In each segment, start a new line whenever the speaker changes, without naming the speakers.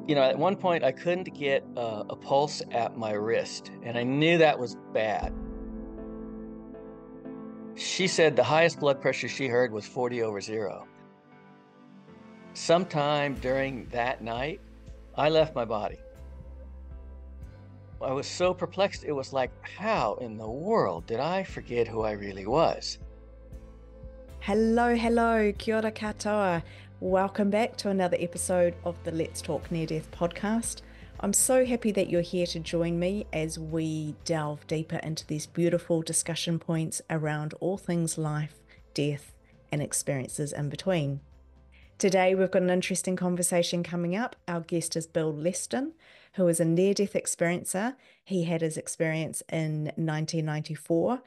at one point I couldn't get a pulse at my wrist, and I knew that was bad. She said the highest blood pressure she heard was 40 over zero. Sometime during that night, I left my body. I was so perplexed. It was like, how in the world did I forget who I really was?
Hello, hello, kia ora katoa. Welcome back to another episode of the Let's Talk Near Death podcast. I'm so happy that you're here to join me as we delve deeper into these beautiful discussion points around all things life, death, and experiences in between. Today, we've got an interesting conversation coming up. Our guest is Bill Letson, who is a near-death experiencer. He had his experience in 1994.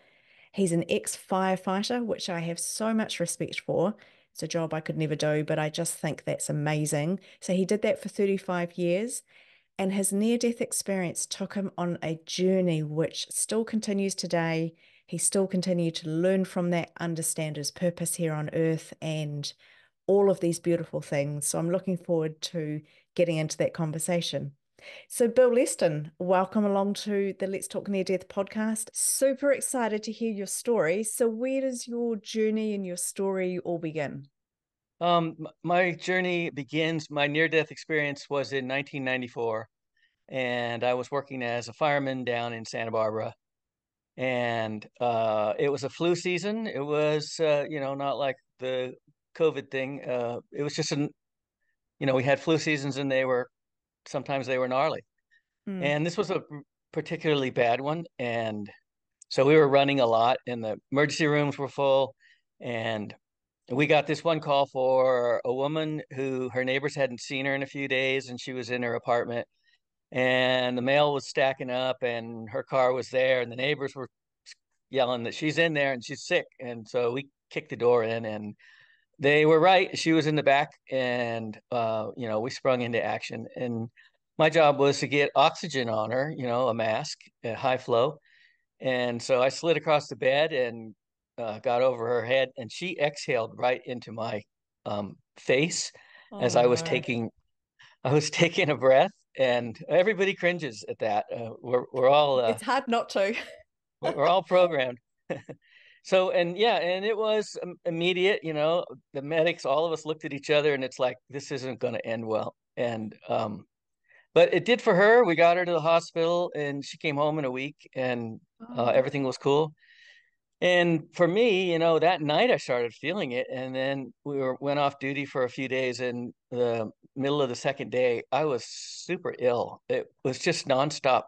He's an ex-firefighter, which I have so much respect for. It's a job I could never do, but I just think that's amazing. So he did that for 35 years, and his near-death experience took him on a journey which still continues today. He still continued to learn from that, understand his purpose here on earth, and all of these beautiful things. So I'm looking forward to getting into that conversation. So, Bill Letson, welcome along to the Let's Talk Near Death podcast. Super excited to hear your story. So, where does your journey and your story all begin?
My journey begins, my near-death experience was in 1994, and I was working as a fireman down in Santa Barbara. And it was a flu season. It was, not like the COVID thing. It was just we had flu seasons, and sometimes they were gnarly.
Mm.
And this was a particularly bad one. And so we were running a lot, and the emergency rooms were full. And we got this one call for a woman who her neighbors hadn't seen her in a few days, and she was in her apartment. And the mail was stacking up, and her car was there, and the neighbors were yelling that she's in there and she's sick. And so we kicked the door in, and they were right. She was in the back, and we sprung into action. And my job was to get oxygen on her, a mask at high flow. And so I slid across the bed and got over her head, and she exhaled right into my face as
Oh
I was
no.
taking a breath. And everybody cringes at that. We're all
It's hard not to.
we're all programmed. So, and yeah, and it was immediate, the medics, all of us looked at each other, and it's like, this isn't going to end well. And but it did for her. We got her to the hospital, and she came home in a week, and
Oh.
everything was cool. And for me, that night I started feeling it, and then went off duty for a few days. And the middle of the second day, I was super ill. It was just nonstop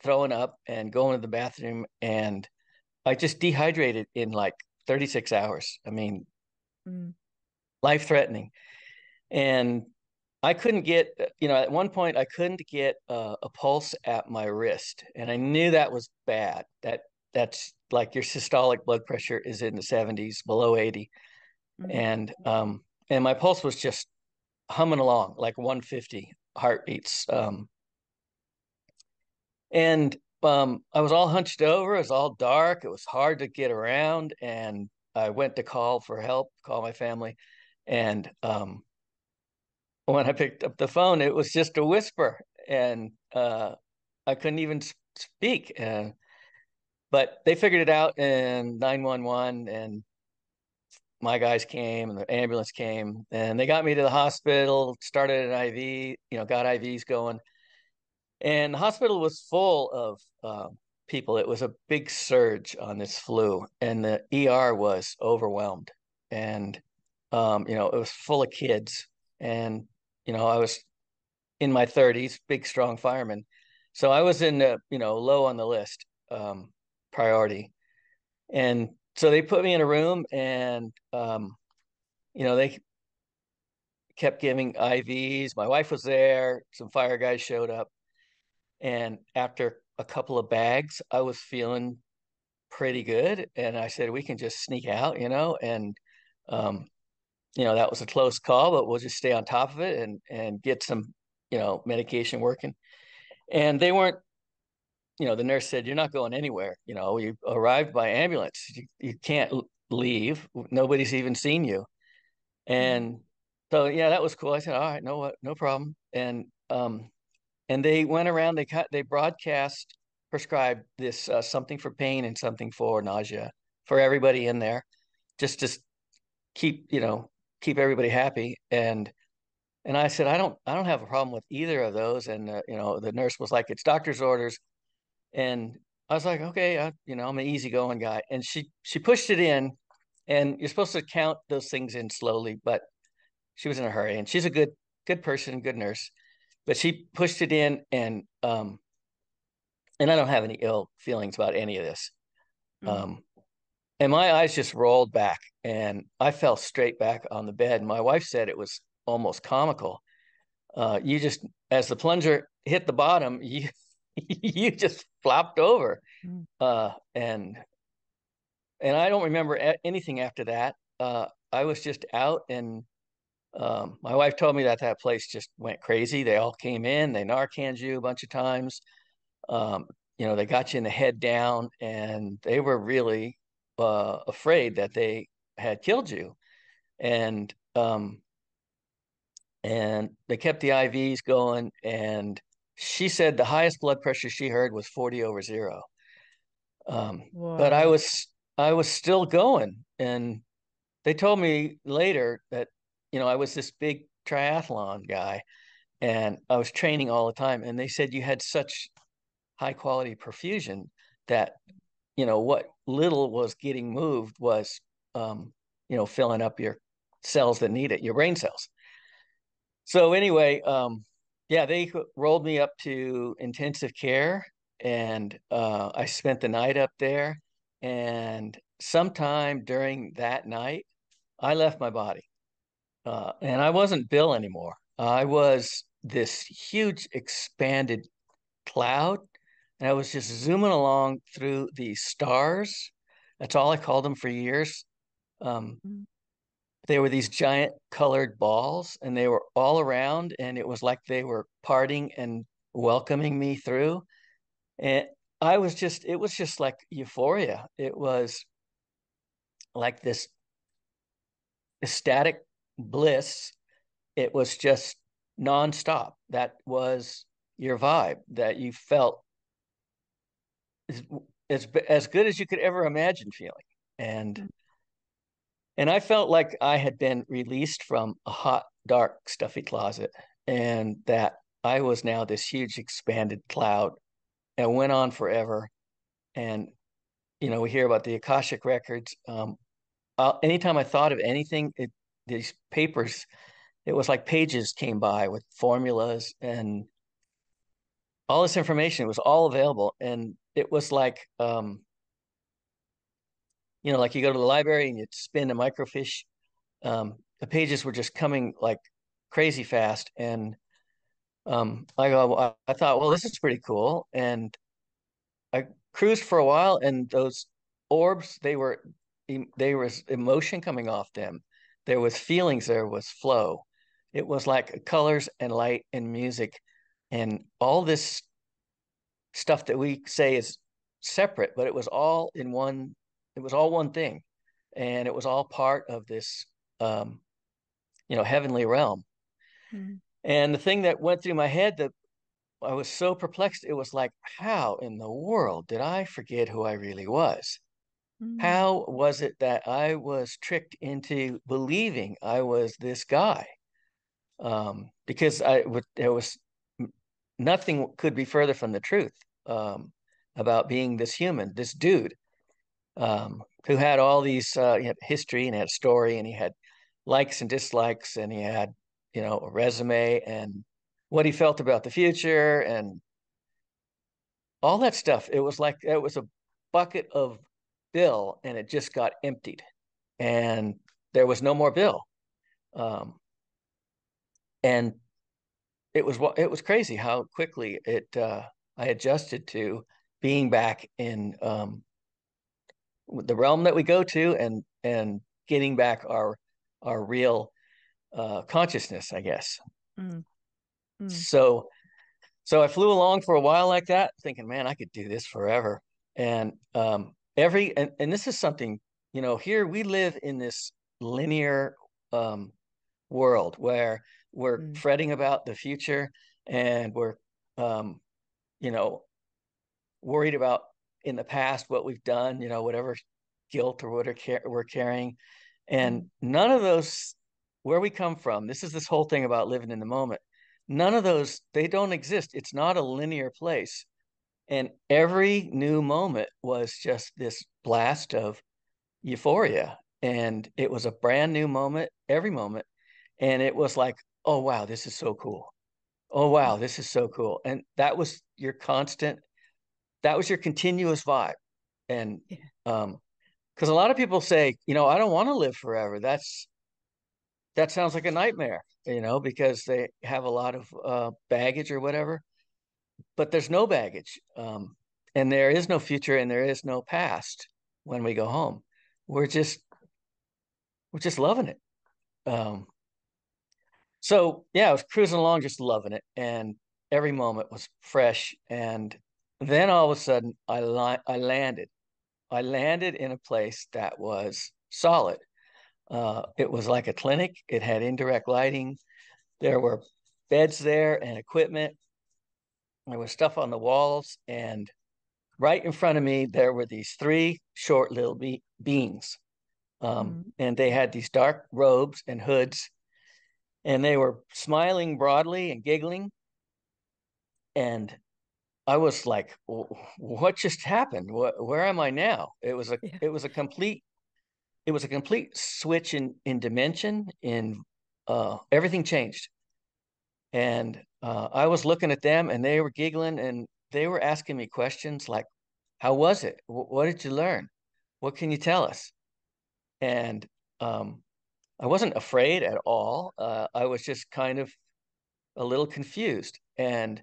throwing up and going to the bathroom, and I just dehydrated in like 36 hours. I mean,
Mm.
life threatening. And I couldn't get, at one point I couldn't get a pulse at my wrist, and I knew that was bad. That's like your systolic blood pressure is in the 70s, below 80,
Mm.
and my pulse was just humming along like 150 heartbeats. And I was all hunched over. It was all dark. It was hard to get around, and I went to call for help, call my family, and when I picked up the phone, it was just a whisper, and I couldn't even speak. But they figured it out, and 911 and my guys came, and the ambulance came, and they got me to the hospital, started an IV, got IVs going. And the hospital was full of people. It was a big surge on this flu, and the ER was overwhelmed. And it was full of kids. And I was in my 30s, big, strong fireman. So I was in the, low on the list, priority. And so they put me in a room, and they kept giving IVs. My wife was there. Some fire guys showed up. And after a couple of bags, I was feeling pretty good. And I said, we can just sneak out, and um, that was a close call, but we'll just stay on top of it and get some, medication working. And they weren't, the nurse said, you're not going anywhere. You arrived by ambulance. You can't leave. Nobody's even seen you.
Mm.
And So yeah, that was cool. I said, all right, no problem. And they went around, they broadcast, prescribed this something for pain and something for nausea for everybody in there, just to keep, keep everybody happy. And I said, I don't have a problem with either of those. And the nurse was like, it's doctor's orders. And I was like, okay, I'm an easygoing guy. And she pushed it in, and you're supposed to count those things in slowly, but she was in a hurry, and she's a good person, good nurse. But she pushed it in, and I don't have any ill feelings about any of this.
Mm.
Um, and my eyes just rolled back, and I fell straight back on the bed. My wife said it was almost comical. You just, as the plunger hit the bottom, you you just flopped over.
Mm.
And I don't remember anything after that. I was just out, and my wife told me that that place just went crazy. They all came in, they Narcaned you a bunch of times. Um, they got you in the head down, and they were really afraid that they had killed you. And and they kept the IVs going. And she said the highest blood pressure she heard was 40 over zero. But I
Whoa.
was I was still going, and they told me later that I was this big triathlon guy, and I was training all the time. And they said you had such high quality perfusion that what little was getting moved was filling up your cells that need it, your brain cells. So anyway, yeah, they rolled me up to intensive care, and I spent the night up there. And sometime during that night, I left my body, and I wasn't Bill anymore. I was this huge expanded cloud, and I was just zooming along through these stars. That's all I called them for years. Um,
Mm.
they were these giant colored balls, and they were all around, and it was like they were parting and welcoming me through. And it was just like euphoria. It was like this ecstatic bliss. It was just nonstop. That was your vibe, that you felt as, as good as you could ever imagine feeling. And
Mm.
and I felt like I had been released from a hot, dark, stuffy closet, and that I was now this huge expanded cloud, and went on forever. And we hear about the Akashic records. Anytime I thought of anything, these papers, it was like pages came by with formulas and all this information. It was all available, and it was like you go to the library and you spin a microfiche. The pages were just coming like crazy fast. And I thought, well, this is pretty cool. And I cruised for a while, and those orbs, there was emotion coming off them. There was feelings, there was flow. It was like colors and light and music, and all this stuff that we say is separate, but it was all one thing. And it was all part of this heavenly realm.
Mm.
And the thing that went through my head, that I was so perplexed, it was like, how in the world did I forget who I really was?
Mm.
How was it that I was tricked into believing I was this guy? Because there was nothing could be further from the truth, about being this human, this dude, who had all these, he had history, and he had story, and he had likes and dislikes, and he had, a resume, and what he felt about the future, and all that stuff. It was like it was a bucket of Bill, and it just got emptied, and there was no more Bill. Um, and it was crazy how quickly it I adjusted to being back in, the realm that we go to, and getting back our real consciousness, I guess.
Mm. Mm.
So I flew along for a while like that, thinking, man, I could do this forever. And and this is something, here we live in this linear, um, world where we're
Mm.
fretting about the future and we're, um, you know, worried about in the past what we've done, whatever guilt or whatever we're carrying. And
Mm.
none of those, where we come from, this whole thing about living in the moment. None of those, they don't exist. It's not a linear place. And every new moment was just this blast of euphoria. And it was a brand new moment, every moment. And it was like, oh, wow, this is so cool. Oh, wow,
Yeah.
this is so cool. And that was your continuous vibe. And
Yeah.
because a lot of people say, I don't want to live forever. That sounds like a nightmare, because they have a lot of baggage or whatever. But there's no baggage, and there is no future, and there is no past when we go home. We're just we're just loving it. Um, so yeah, I was cruising along, just loving it, and every moment was fresh. And then all of a sudden, I landed. I landed in a place that was solid. It was like a clinic. It had indirect lighting. There were beds there and equipment. There was stuff on the walls. And right in front of me, there were these three short little beings.
Mm.
And they had these dark robes and hoods. And they were smiling broadly and giggling. And I was like, what just happened? Where am I now?
Yeah.
It was a complete switch in dimension. In Everything changed. And I was looking at them and they were giggling and they were asking me questions like, how was it? What did you learn? What can you tell us? And um, I wasn't afraid at all. I was just kind of a little confused. And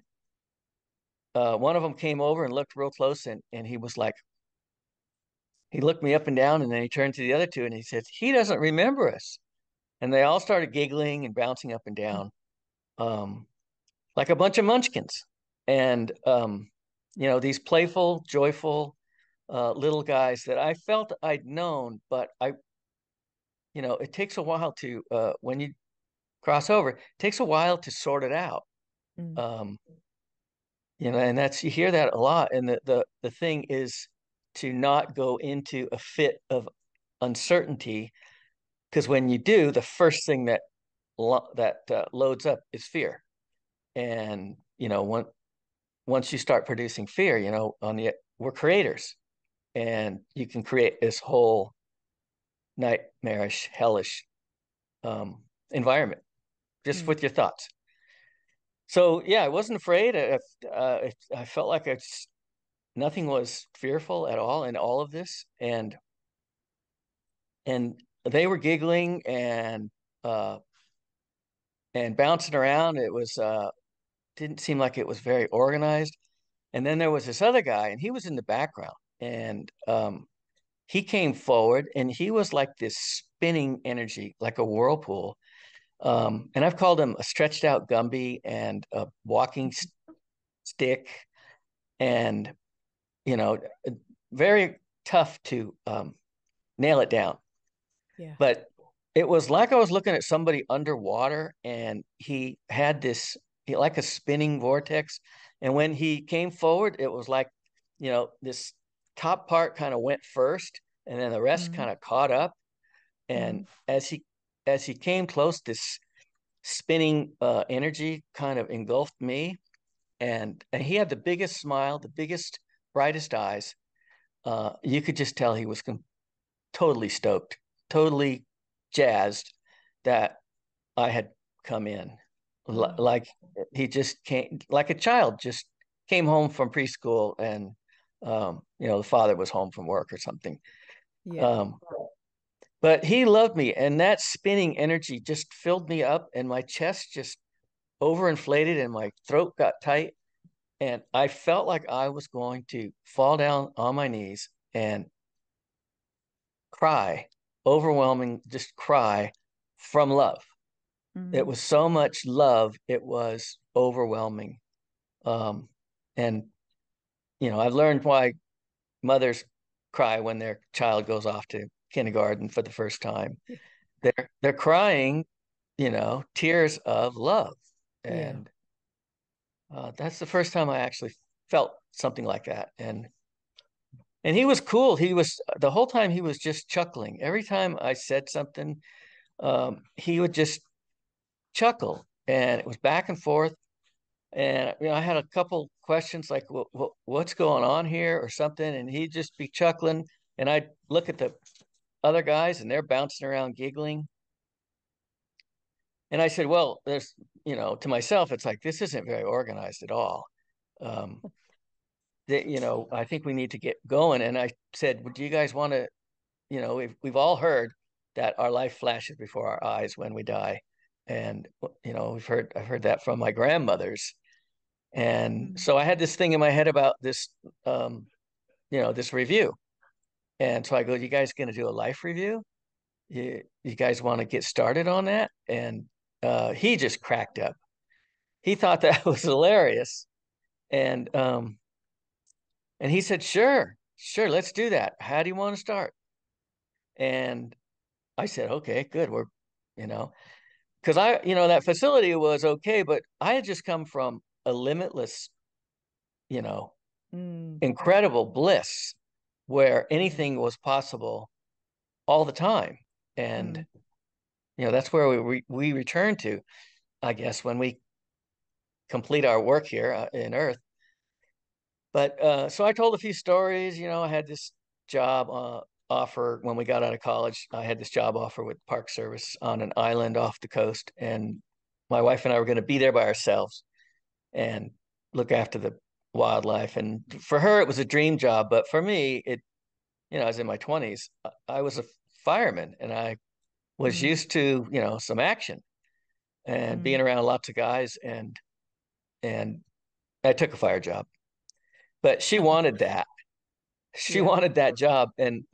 one of them came over and looked real close and he was like, he looked me up and down and then he turned to the other two and he said, he doesn't remember us. And they all started giggling and bouncing up and
Mm.
down. Um, like a bunch of munchkins. And, these playful, joyful little guys that I felt I'd known, but it takes a while when you cross over, it takes a while to sort it out.
Mm.
Um, and you hear that a lot. And the thing is to not go into a fit of uncertainty, because when you do, the first thing that loads up is fear. And, once you start producing fear, we're creators and you can create this whole nightmarish, hellish environment just
Mm.
with your thoughts. So yeah, I wasn't afraid. I felt like nothing was fearful at all in all of this, and they were giggling uh, and bouncing around. It was didn't seem like it was very organized. And then there was this other guy, and he was in the background, and he came forward, and he was like this spinning energy, like a whirlpool. And I've called him a stretched out Gumby and a walking stick, and you know, very tough to nail it down.
Yeah.
But it was like I was looking at somebody underwater, and like a spinning vortex. And when he came forward, it was like, this top part kind of went first, and then the rest
Mm.
kind of caught up. And
Mm.
as he came close, this spinning energy kind of engulfed me, and he had the biggest smile, the biggest, brightest eyes. You could just tell he was totally stoked, totally jazzed that I had come in.
Oh.
Like he just came, like a child just came home from preschool, and the father was home from work or something.
Yeah.
Um, but he loved me, and that spinning energy just filled me up, and my chest just overinflated, and my throat got tight, and I felt like I was going to fall down on my knees and cry, overwhelming, just cry from love. It
Mm.
was so much love, it was overwhelming. Um, and I've learned why mothers cry when their child goes off to kindergarten for the first time.
Yeah.
They're crying tears of love.
Yeah.
And that's the first time I actually felt something like that. And he was cool. He was the whole time he was just chuckling. Every time I said something, he would just chuckle, and it was back and forth. And I had a couple questions like, "What's going on here?" or something, and he'd just be chuckling, and I'd look at the other guys, and they're bouncing around giggling. And I said, "Well, there's, to myself, it's like this isn't very organized at all. Um, I think we need to get going." And I said, "Well, do you guys want to?" We've all heard that our life flashes before our eyes when we die, and I've heard that from my grandmothers. And
Mm.
so I had this thing in my head about this, this review. And so I go, "You guys going to do a life review? You guys want to get started on that?" And he just cracked up. He thought that was hilarious. And and he said, "Sure, sure, let's do that. How do you want to start?" And I said, "Okay, good. We're, you know, because that facility was okay, but I had just come from a limitless, you know,
Mm.
incredible bliss where
Yeah.
anything was possible all the time. And,
Mm.
that's where we return to, I guess, when we complete our work here in Earth. But so I told a few stories. I had this job offer when we got out of college. I had this job offer with Park Service on an island off the coast, and my wife and I were going to be there by ourselves and look after the wildlife. And for her, it was a dream job, but for me, I was in my 20s. I was a fireman, and I was
Mm.
used to, some action and
Mm.
being around lots of guys, and I took a fire job. But she wanted that. She
Yeah.
wanted that job, and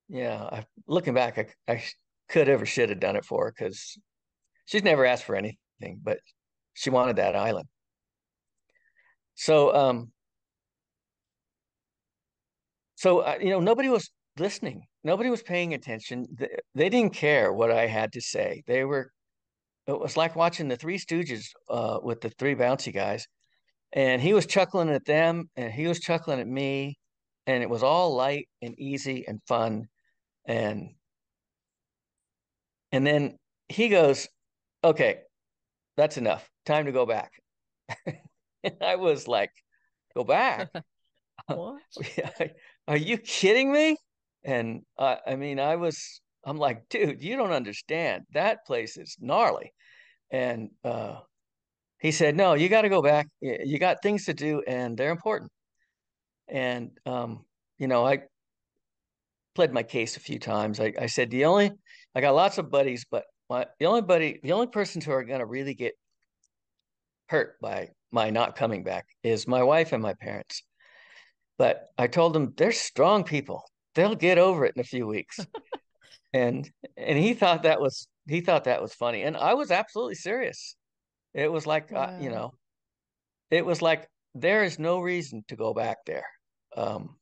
yeah, looking back, I could have or should have done it for her because she's never asked for anything, but she wanted that island. So nobody was listening. Nobody was paying attention. They didn't care what I had to say. It was like watching the Three Stooges with the three bouncy guys. And he was chuckling at them, and he was chuckling at me. And it was all light and easy and fun. And and then he goes, "Okay, that's enough. Time to go back." And I was like, "Go back?
What?
Are you kidding me?" And I'm like, "Dude, you don't understand. That place is gnarly." And he said, "No, you got to go back. You got things to do, and they're important." And I pled my case a few times. I said I got lots of buddies, but the only persons who are going to really get hurt by my not coming back is my wife and my parents. But I told them they're strong people. They'll get over it in a few weeks. And he thought that was funny, and I was absolutely serious. It was like
Wow.
it was like there is no reason to go back there. Um,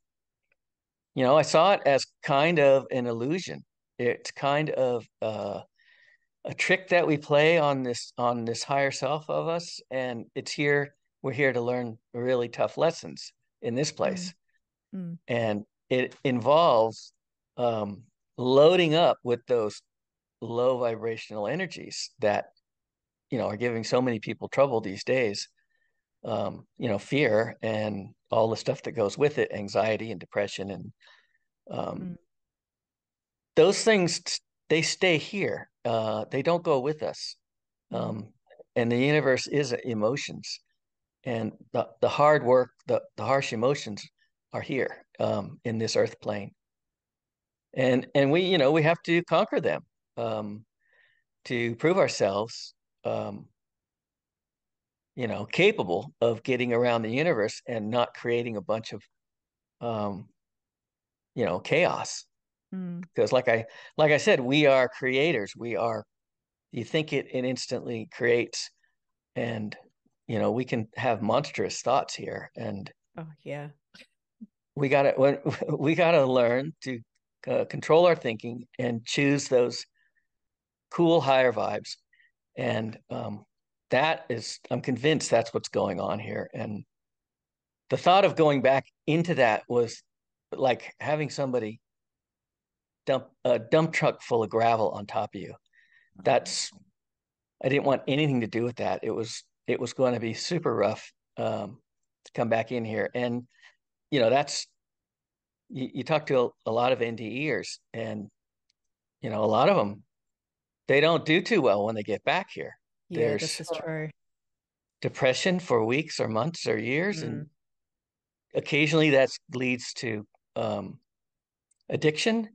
I saw it as kind of an illusion. It's kind of a trick that we play on this higher self of us, and we're here to learn really tough lessons in this
Mm.
place.
Mm.
And it involves um, loading up with those low vibrational energies that are giving so many people trouble these days. Fear and all the stuff that goes with it, anxiety and depression, and um,
Mm.
those things, they stay here. They don't go with us.
Mm.
Um, and the universe is emotions, and the hard work, the harsh emotions are here in this earth plane. And we have to conquer them um, to prove ourselves, um, capable of getting around the universe and not creating a bunch of, um, chaos.
Mm.
Because like I said, we are creators. You think it instantly creates, and we can have monstrous thoughts here, and
Oh, yeah.
we gotta learn to control our thinking and choose those cool, higher vibes. And I'm convinced that's what's going on here. And the thought of going back into that was like having somebody dump a dump truck full of gravel on top of you. That's I didn't want anything to do with that. It was going to be super rough to come back in here. And that's you talk to a lot of NDEers, and a lot of them, they don't do too well when they get back here.
Yeah, this
There's
is true.
depression for weeks or months or years, and
Mm,
occasionally that leads to addiction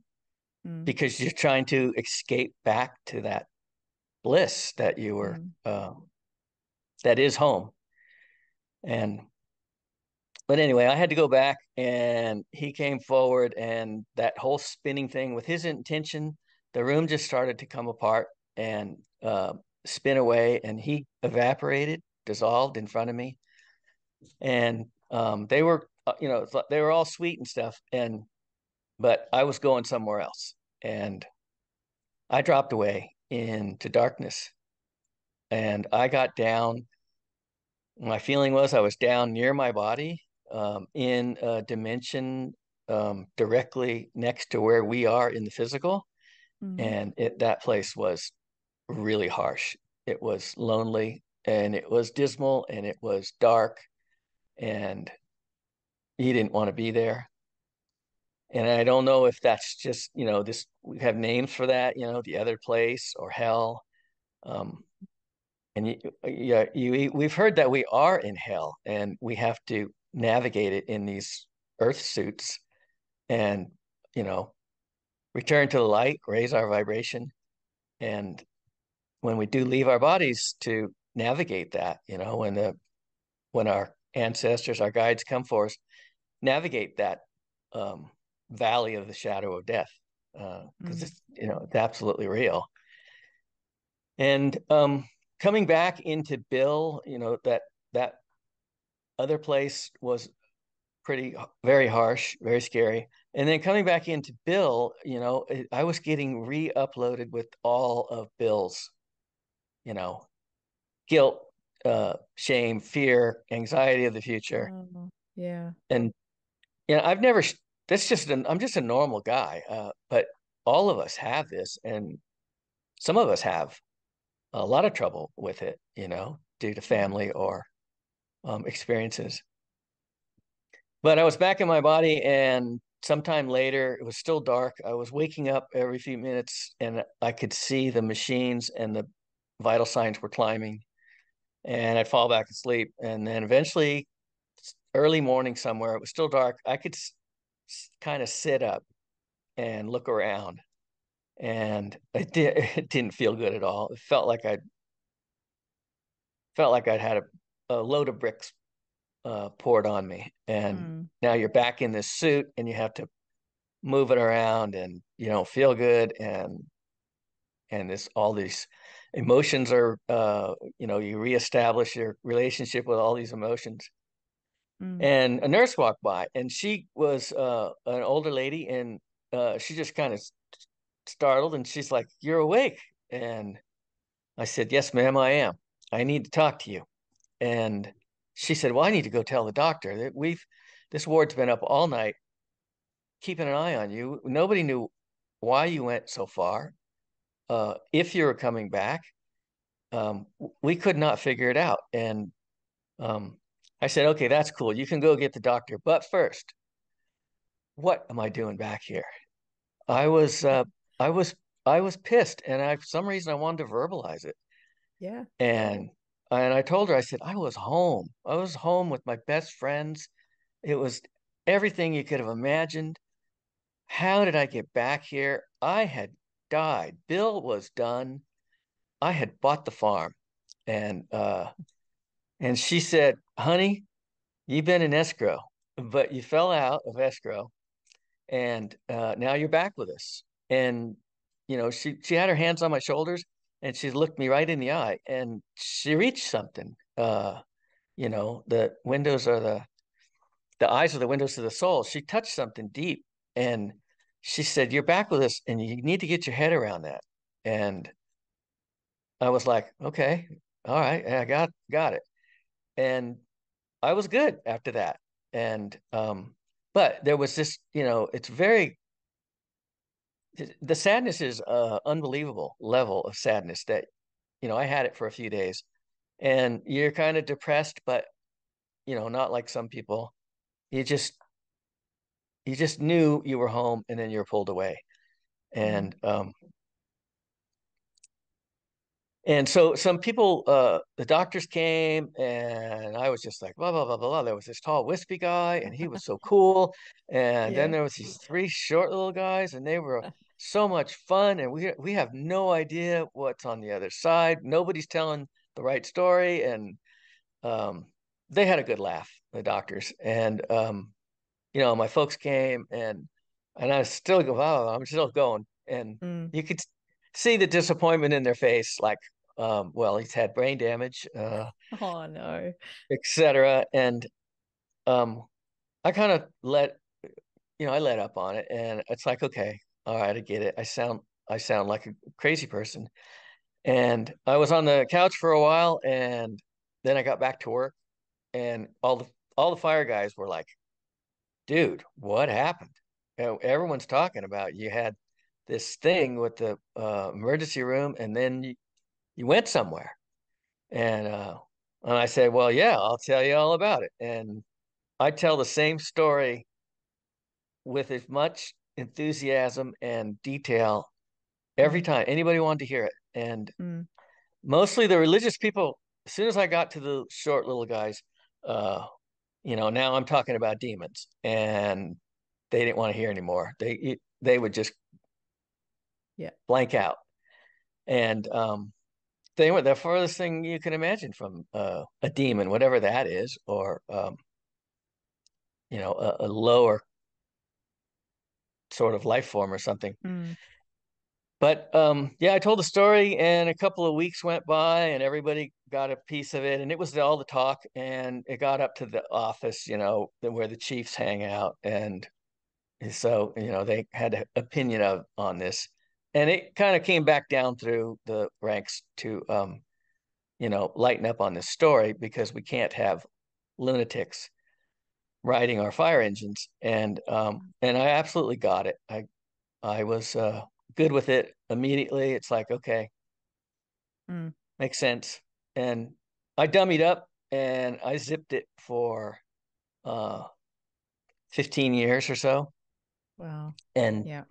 mm,
because you're trying to escape back to that bliss that you were
mm,
that is home. And but anyway, I had to go back, and he came forward, and that whole spinning thing with his intention, the room just started to come apart and spin away, and he evaporated, dissolved in front of me. And they were, they were all sweet and stuff, but I was going somewhere else, and I dropped away into darkness, and I got down. My feeling was I was down near my body, in a dimension directly next to where we are in the physical.
mm,
And that place was really harsh. It was lonely, and it was dismal, and it was dark, and he didn't want to be there. And I don't know if that's just, this, we have names for that, the other place or hell. Um, And yeah, we've heard that we are in hell, and we have to navigate it in these earth suits, and, you know, return to the light, raise our vibration. And when we do leave our bodies, to navigate that, when our ancestors, our guides come for us, navigate that um, valley of the shadow of death, because
mm,
it's absolutely real. And coming back into Bill, that other place was very harsh, very scary. And then coming back into Bill, I was getting re-uploaded with all of Bill's, you know, guilt, shame, fear, anxiety of the future.
oh, yeah.
And I've never. That's I'm just a normal guy, but all of us have this, and some of us have a lot of trouble with it, due to
Mm,
family or experiences. But I was back in my body, and sometime later, it was still dark. I was waking up every few minutes, and I could see the machines, and the vital signs were climbing. And I'd fall back asleep. And then eventually, early morning somewhere, it was still dark. I could kind of sit up and look around. And it didn't feel good at all. It felt like I'd had a load of bricks poured on me. And
mm,
now you're back in this suit, and you have to move it around, and you don't feel good. And this all these emotions are, you reestablish your relationship with all these emotions.
mm,
And a nurse walked by, and she was an older lady, and she just kind of startled, and she's like, "You're awake." And I said, "Yes, ma'am, I am. I need to talk to you." And she said, "Well, I need to go tell the doctor that this ward's been up all night keeping an eye on you. Nobody knew why you went so far. If you were coming back, we could not figure it out." And um, I said, "Okay, that's cool. You can go get the doctor. But first, what am I doing back here?" I was, uh, I was, I was pissed, and for some reason, I wanted to verbalize it.
yeah.
And I told her, I said, I was home. I was home with my best friends. It was everything you could have imagined. How did I get back here? I had died. Bill was done. I had bought the farm. And she said, "Honey, you've been in escrow, but you fell out of escrow, and now you're back with us." And she had her hands on my shoulders, and she looked me right in the eye, and she reached something. The windows are the eyes are the windows to the soul. She touched something deep, and she said, "You're back with us, and you need to get your head around that." And I was like, okay, all right, I got it. And I was good after that. And but there was this, it's very the sadness is unbelievable level of sadness that, I had it for a few days. And you're kind of depressed, but not like some people. You just you just knew you were home and then you were pulled away.
Mm.
And so some people, the doctors came, and I was just like, blah, blah, blah, blah, blah. There was this tall, wispy guy, and he was so cool. And then
Yeah.
there was these three short little guys, and they were so much fun. And we have no idea what's on the other side. Nobody's telling the right story. And um, they had a good laugh, the doctors. And my folks came, and I was still go, wow, I'm still going. And
Mm.
you could see the disappointment in their face, like, well, he's had brain damage,
Oh no.
etc. And um, I kind of I let up on it, and it's like, okay, all right, I get it. I sound like a crazy person. And I was on the couch for a while, and then I got back to work, and all the fire guys were like, dude, what happened? Everyone's talking about you had this thing with the emergency room, and then you went somewhere. And I said, well, yeah, I'll tell you all about it. And I tell the same story with as much enthusiasm and detail every
Mm.
time anybody wanted to hear it. And
Mm.
mostly the religious people, as soon as I got to the short little guys, uh, now I'm talking about demons, and they didn't want to hear anymore. They would just
Yeah.
blank out. And they were the furthest thing you can imagine from a demon, whatever that is, or a lower sort of life form or something.
Mm.
But yeah, I told the story, and a couple of weeks went by, and everybody got a piece of it, and it was all the talk, and it got up to the office, where the chiefs hang out, and so they had an opinion on this, and it kind of came back down through the ranks to lighten up on this story, because we can't have lunatics riding our fire engines. And I absolutely got it. I was good with it immediately. It's like, okay,
Mm.
makes sense. And I dummied up, and I zipped it for uh 15 years or so.
Wow.
And
Yeah.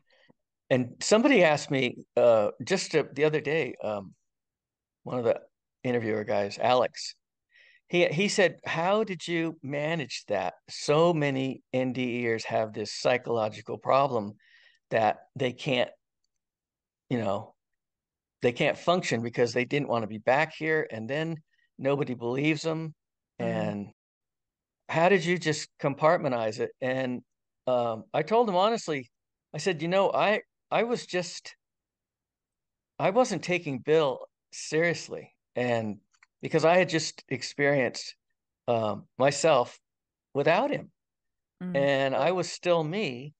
and somebody asked me just the other day, one of the interviewer guys, Alex, he said, how did you manage that? So many NDEers have this psychological problem that you know, they can't function because they didn't want to be back here, and then nobody believes them.
Mm.
And how did you just compartmentalize it? And I told him honestly, I said, I was just I wasn't taking Bill seriously, and because I had just experienced myself without him,
Mm.
and I was still me,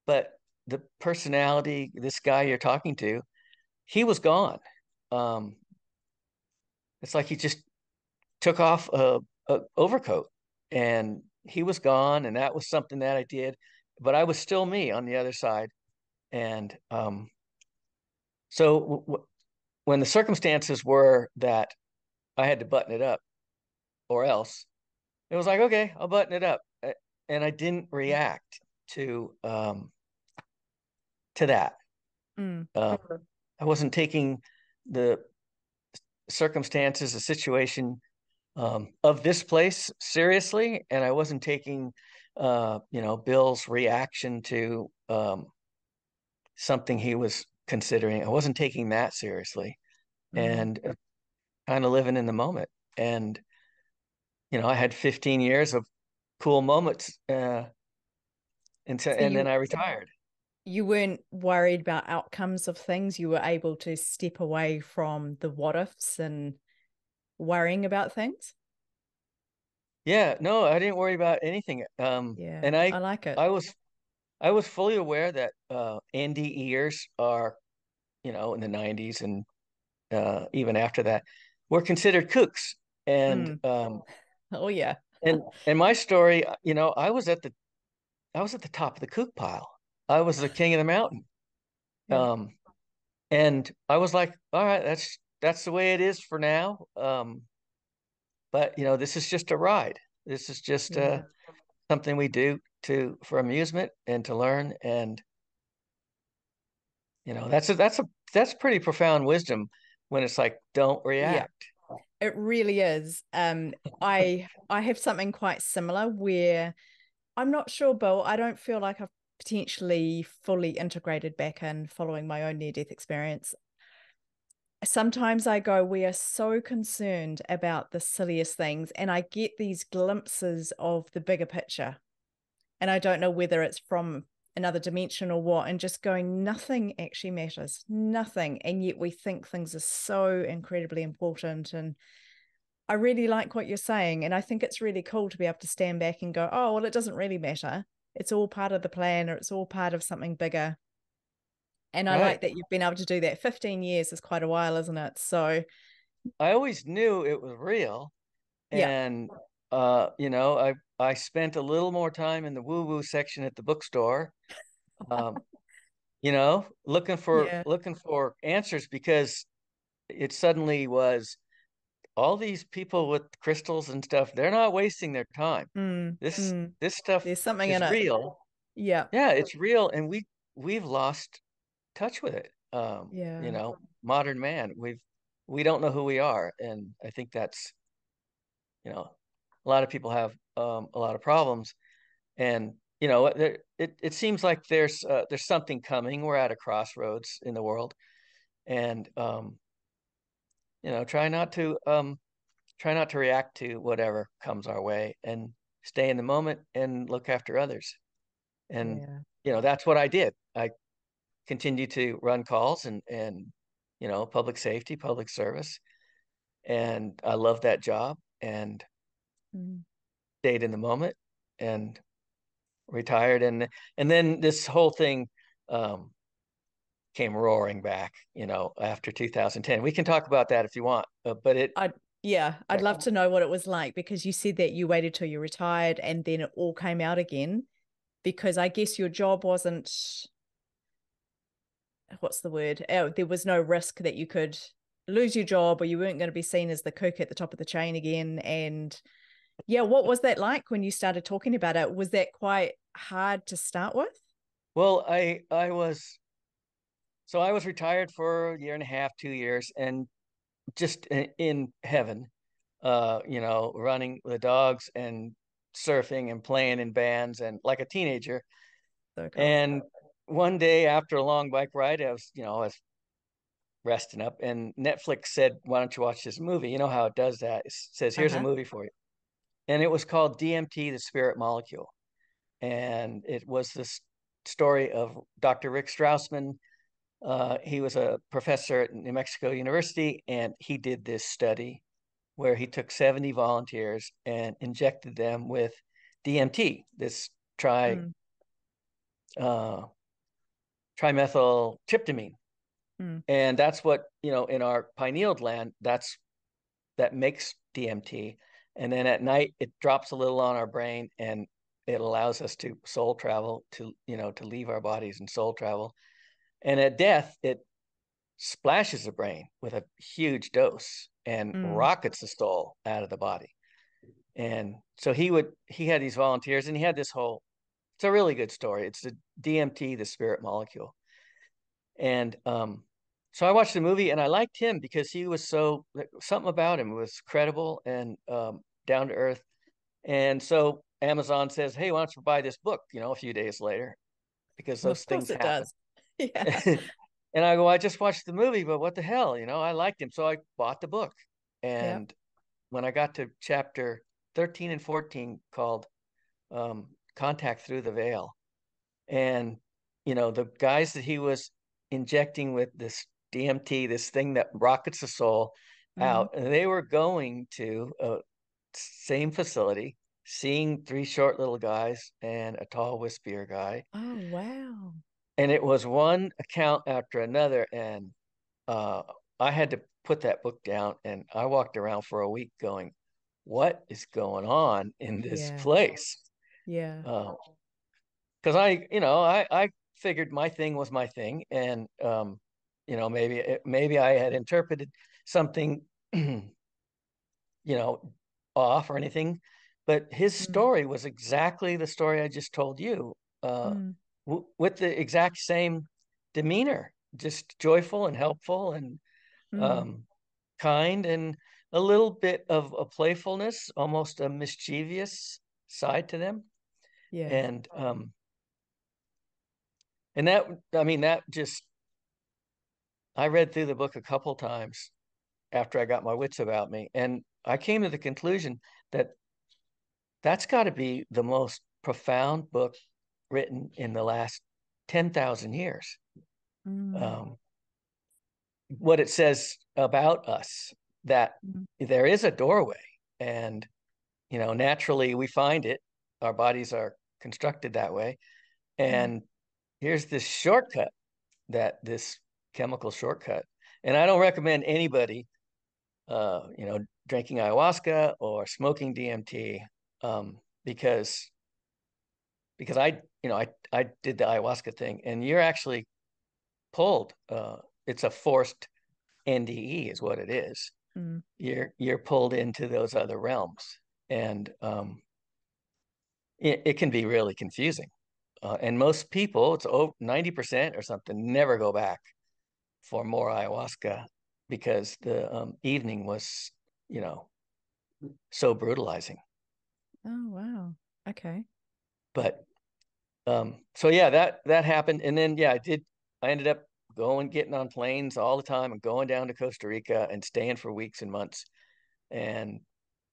but the personality, this guy you're talking to, he was gone. Um, it's like he just took off a overcoat, and he was gone, and that was something that I did, but I was still me on the other side. And so when the circumstances were that I had to button it up or else, it was like, okay, I'll button it up. And I didn't react to that.
Mm.
I wasn't taking the circumstances, the situation of this place seriously, and I wasn't taking, Bill's reaction to something he was considering. I wasn't taking that seriously,
Mm.
and kind of living in the moment. And I had 15 years of cool moments,
So
and then I retired.
you weren't worried about outcomes of things. You were able to step away from the what ifs and worrying about things.
Yeah, no, I didn't worry about anything.
Yeah,
And I,
I like it.
I was, I was fully aware that NDEers are, in the 90s and even after that, were considered kooks. And
Mm. Oh yeah.
and my story, I was at the top of the kook pile. I was the king of the mountain.
Yeah.
Um, and I was like, all right, that's the way it is for now. But this is just a ride. This is just
Yeah.
something we do to for amusement and to learn. And that's pretty profound wisdom when it's like, don't
Yeah.
react.
It really is. I have something quite similar where I'm not sure, Bill. I don't feel like I've potentially fully integrated back in following my own near-death experience. Sometimes I go, we are so concerned about the silliest things, and I get these glimpses of the bigger picture. And I don't know whether it's from another dimension or what, and just going, nothing actually matters, nothing. And yet we think things are so incredibly important. And I really like what you're saying. And I think it's really cool to be able to stand back and go, oh, well, it doesn't really matter. It's all part of the plan, or it's all part of something bigger. And I
Right.
like that you've been able to do that. 15 years is quite a while, isn't it? So,
I always knew it was real.
yeah,
And I spent a little more time in the woo-woo section at the bookstore, um,
yeah,
looking for answers, because it suddenly was all these people with crystals and stuff, they're not wasting their time.
mm,
This
mm.
this stuff
There's something in
is
it.
real.
Yeah,
Yeah, it's real, and we've lost touch with it.
yeah,
Modern man, we don't know who we are, and I think that's, a lot of people have a lot of problems. And it seems like there's something coming. We're at a crossroads in the world, and try not to react to whatever comes our way, and stay in the moment and look after others. And
yeah.
that's what I did. I continued to run calls and public safety, public service, and I loved that job, and
Mm.
stayed in the moment, and retired. And then this whole thing um, came roaring back, after 2010. We can talk about that if you want, but
I'd love to know what it was like, because you said that you waited till you retired and then it all came out again, because I guess your job wasn't, what's the word? There was no risk that you could lose your job, or you weren't going to be seen as the kook at the top of the chain again. And yeah, what was that like when you started talking about it? Was that quite hard to start with?
well, I was retired for a year and a half, 2 years, and just in heaven, running the dogs and surfing and playing in bands and like a teenager.
So cool.
And one day after a long bike ride, I was resting up, and Netflix said, "Why don't you watch this movie?" You know how it does that. It says, "Here's a
Uh-huh.
movie for you," and it was called DMT, the Spirit Molecule, and it was this story of Dr. Rick Strausman. He was a professor at New Mexico University, and he did this study where he took 70 volunteers and injected them with DMT, this
Mm,
uh, trimethyltryptamine.
mm,
And that's what, in our pineal gland, that makes DMT. And then at night, it drops a little on our brain, and it allows us to soul travel, to leave our bodies and soul travel. And at death, it splashes the brain with a huge dose and
mm,
rockets the soul out of the body. And so he had these volunteers, and he had this whole, it's a really good story. It's the DMT, the spirit molecule. And so I watched the movie, and I liked him because he was something about him was credible and down to earth. And so Amazon says, "Hey, why don't you buy this book?" A few days later, because
of
those
course
things
it
happen.
does. Yeah.
And I go, "I just watched the movie, but what the hell? I liked him." So I bought the book.
Yeah.
And when I got to chapter 13 and 14, called Contact Through the Veil, and the guys that he was injecting with this DMT, this thing that rockets the soul
Mm.
out, and they were going to same facility, seeing three short little guys and a tall wispier guy.
Oh, wow.
And it was one account after another. And I had to put that book down, and I walked around for a week going, what is going on in this
Yeah.
place?
Yeah.
Because I figured my thing was my thing, and maybe I had interpreted something off or anything, but his
Mm,
story was exactly the story I just told you, uh,
mm,
with the exact same demeanor, just joyful and helpful and
mm.
um, kind, and a little bit of a playfulness, almost a mischievous side to them.
Yeah.
And that, I mean, that just, I read through the book a couple times after I got my wits about me, and I came to the conclusion that that's got to be the most profound book written in the last 10,000 years.
Mm,
Um, what it says about us, that
mm,
there is a doorway, and naturally we find it. Our bodies are constructed that way,
mm,
and here's this shortcut, this chemical shortcut. And I don't recommend anybody drinking ayahuasca or smoking DMT, because I did the ayahuasca thing, and you're actually pulled. It's a forced NDE, is what it is.
mm,
You're pulled into those other realms, and it can be really confusing. And most people, it's over 90% or something, never go back for more ayahuasca because the evening was, you know, so brutalizing.
Oh, wow. Okay.
But so yeah, that happened, and then yeah, I ended up getting on planes all the time and going down to Costa Rica and staying for weeks and months. And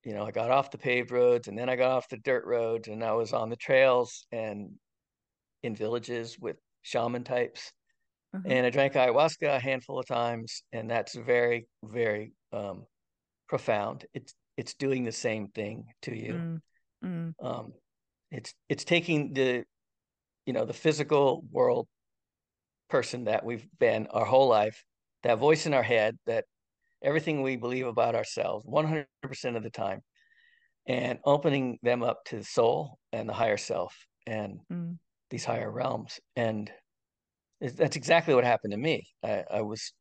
I got off the paved roads, and then I got off the dirt roads, and I was on the trails and in villages with shaman types.
Uh-huh.
And I drank ayahuasca a handful of times, and that's very, very profound. It's doing the same thing to you.
Mm, mm,
Um, it's taking the physical world person that we've been our whole life, that voice in our head, that everything we believe about ourselves 100% of the time, and opening them up to the soul and the higher self and
mm,
these higher realms. And that's exactly what happened to me. I was,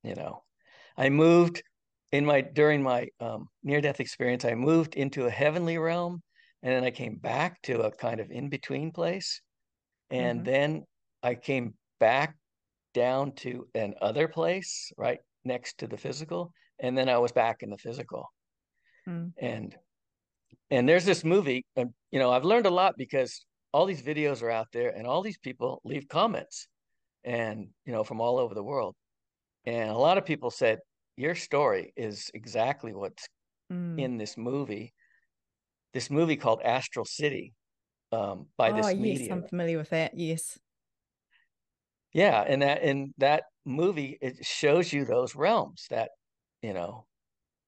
you know, I moved during my near-death experience, I moved into a heavenly realm, and then I came back to a kind of in-between place. And
mm-hmm,
then I came back down to an other place right next to the physical, and then I was back in the physical.
mm,
And there's this movie, and I've learned a lot because all these videos are out there, and all these people leave comments, and from all over the world. And a lot of people said your story is exactly what's
mm.
in this movie called Astral City, by
Oh,
this
yes, I'm
medium.
familiar with that. Yes.
Yeah, and that movie, it shows you those realms, you know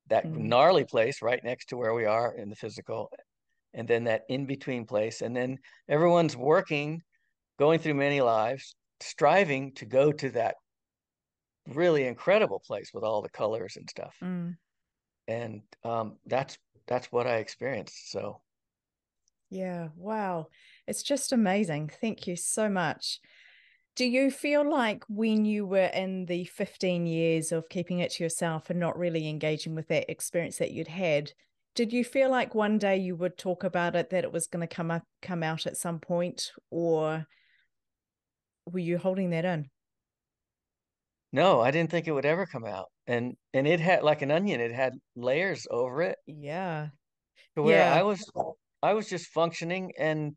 that
Mm,
gnarly place right next to where we are in the physical, and then that in between place, and then everyone's working, going through many lives, striving to go to that really incredible place with all the colors and stuff.
mm.
And that's what I experienced. So
Yeah. Wow. It's just amazing. Thank you so much. Do you feel like when you were in the 15 years of keeping it to yourself and not really engaging with that experience that you'd had, did you feel like one day you would talk about it, that it was going to come out at some point, or were you holding that in?
no, I didn't think it would ever come out. And it had, like an onion, it had layers over it,
Yeah.
to where
Yeah.
I was just functioning, and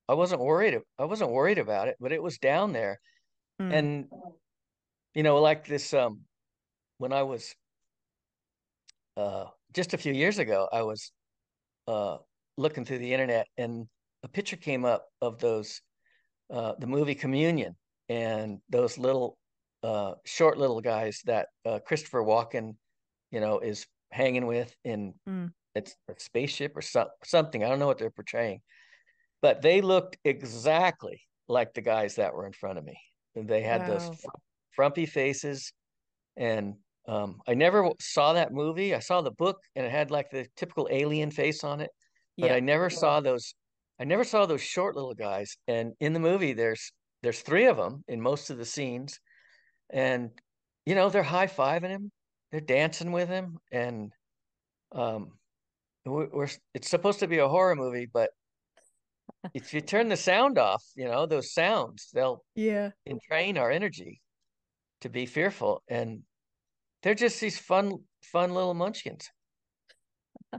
I wasn't worried about it, but it was down there.
Mm,
And like this, when I was just a few years ago, I was uh looking through the internet, and a picture came up of the movie Communion, and those little short little guys that Christopher Walken is hanging with in,
mm.
it's a spaceship or something. I don't know what they're portraying, but they looked exactly like the guys that were in front of me. They had those
Wow.
frumpy faces, And I never saw that movie. I saw the book, and it had like the typical alien face on it, but
Yeah.
I never saw those short little guys. And in the movie, there's three of them in most of the scenes, and they're high-fiving him, they're dancing with him, and um, it's supposed to be a horror movie, but if you turn the sound off, those sounds, they'll
Yeah.
entrain our energy to be fearful. And they're just these fun little munchkins.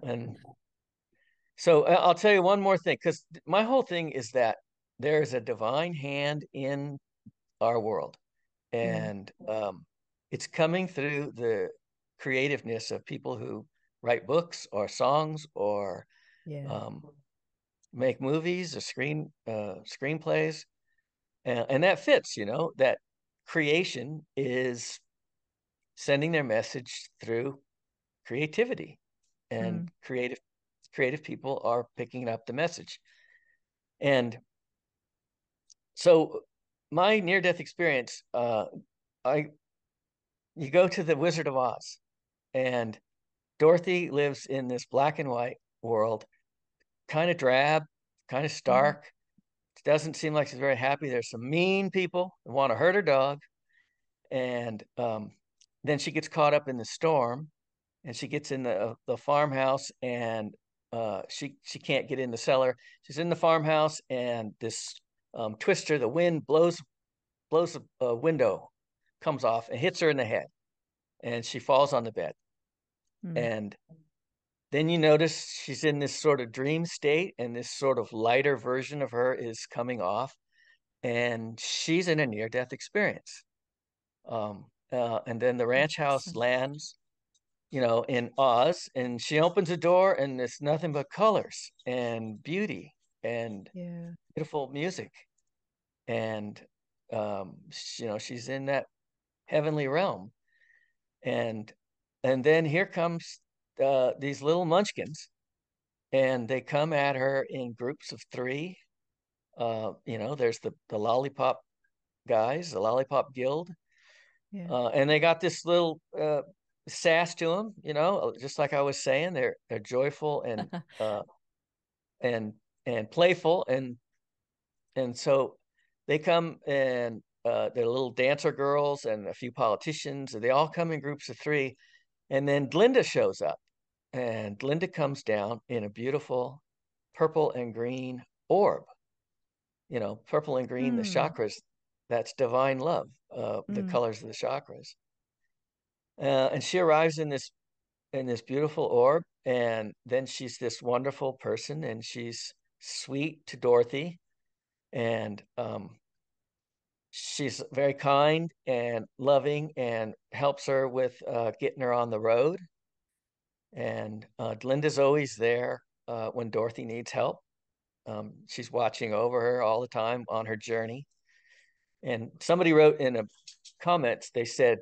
And so I'll tell you one more thing, because my whole thing is that there's a divine hand in our world,
Yeah.
and it's coming through the creativeness of people who write books or songs or
Yeah.
um, make movies or screenplays, and that fits. That creation is sending their message through creativity, and
Mm.
creative people are picking up the message. And so my near-death experience, I you go to the Wizard of Oz, and Dorothy lives in this black and white world, kind of drab, kind of
Mm.
stark. It doesn't seem like she's very happy. There's some mean people that want to hurt her dog. And then she gets caught up in the storm, and she gets in the farmhouse, and she can't get in the cellar. She's in the farmhouse, and this twister, the wind blows a window, comes off and hits her in the head, and she falls on the bed.
Mm.
And then you notice she's in this sort of dream state, and this sort of lighter version of her is coming off, and she's in a near-death experience. And then the ranch house
Interesting.
lands, in Oz, and she opens a door, and it's nothing but colors and beauty and
Yeah.
beautiful music. And she's in that heavenly realm. And then here comes these little munchkins, and they come at her in groups of three. There's the lollipop guys, the lollipop guild,
Yeah.
and they got this little sass to them. Just like I was saying, they're joyful uh, and playful, and so they come, and they're little dancer girls and a few politicians, and they all come in groups of three. And then Glinda shows up, and Glinda comes down in a beautiful purple and green orb. Purple and green, the
Mm.
chakras, that's divine love, the
Mm.
colors of the chakras. And she arrives in this beautiful orb, and then she's this wonderful person, and she's sweet to Dorothy, and she's very kind and loving, and helps her with getting her on the road. And Glinda's always there when Dorothy needs help. She's watching over her all the time on her journey. And somebody wrote in a comments, they said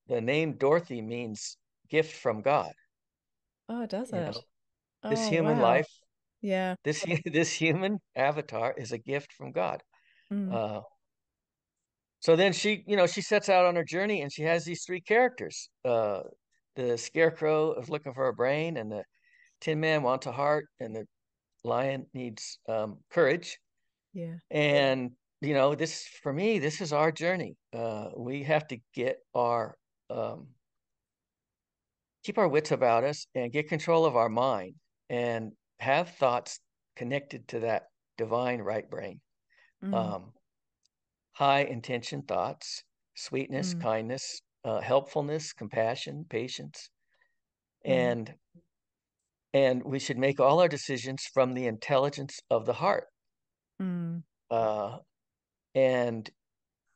the name Dorothy means gift from God.
Oh, does
You know,
it?
this
Oh,
human
wow.
life,
Yeah.
this human avatar is a gift from God.
Mm.
Uh, so then she sets out on her journey, and she has these three characters. The Scarecrow is looking for a brain, and the Tin Man wants a heart, and the Lion needs courage.
Yeah.
And this, for me, this is our journey. We have to um, keep our wits about us, and get control of our mind, and have thoughts connected to that divine right brain.
Mm.
Um, High intention thoughts, sweetness,
Mm.
kindness, helpfulness, compassion, patience,
Mm.
and we should make all our decisions from the intelligence of the heart,
Mm.
uh, and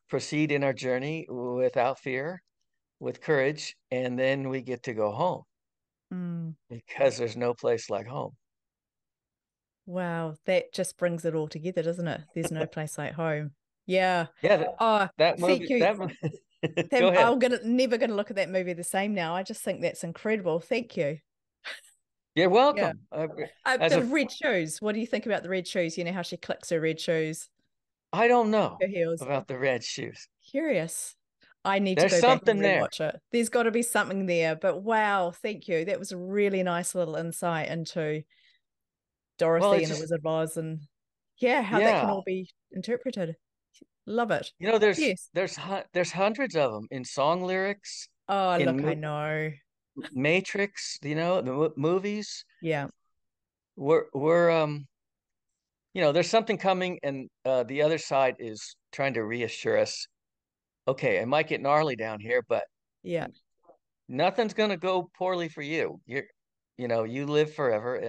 proceed in our journey without fear, with courage, and then we get to go home,
Mm.
because there's no place like home.
Wow, that just brings it all together, doesn't it? There's no place like home. Yeah.
Yeah,
Oh,
that
thank
movie,
you.
that movie. Go ahead.
I'm gonna never gonna look at that movie the same now. I just think that's incredible. Thank you.
You're
Yeah.
welcome. As
The
a,
red shoes. What do you think about the red shoes? You know how she clicks her red shoes,
I don't know
her heels.
about the red shoes.
Curious. I need to
There's
go back and
something there.
rewatch it. There's got to be something there. But wow, thank you. That was a really nice little insight into
Well,
Dorothy
it's
and the
just,
Wizard of Oz and yeah, how that can
yeah.
all be interpreted. Love it.
You know,
Yes.
there's hundreds of them in song lyrics,
Oh,
in
look, I know.
Matrix, you know, the movies.
Yeah.
We're there's something coming, and the other side is trying to reassure us. Okay, it might get gnarly down here, but
Yeah.
nothing's gonna go poorly for you. You live forever,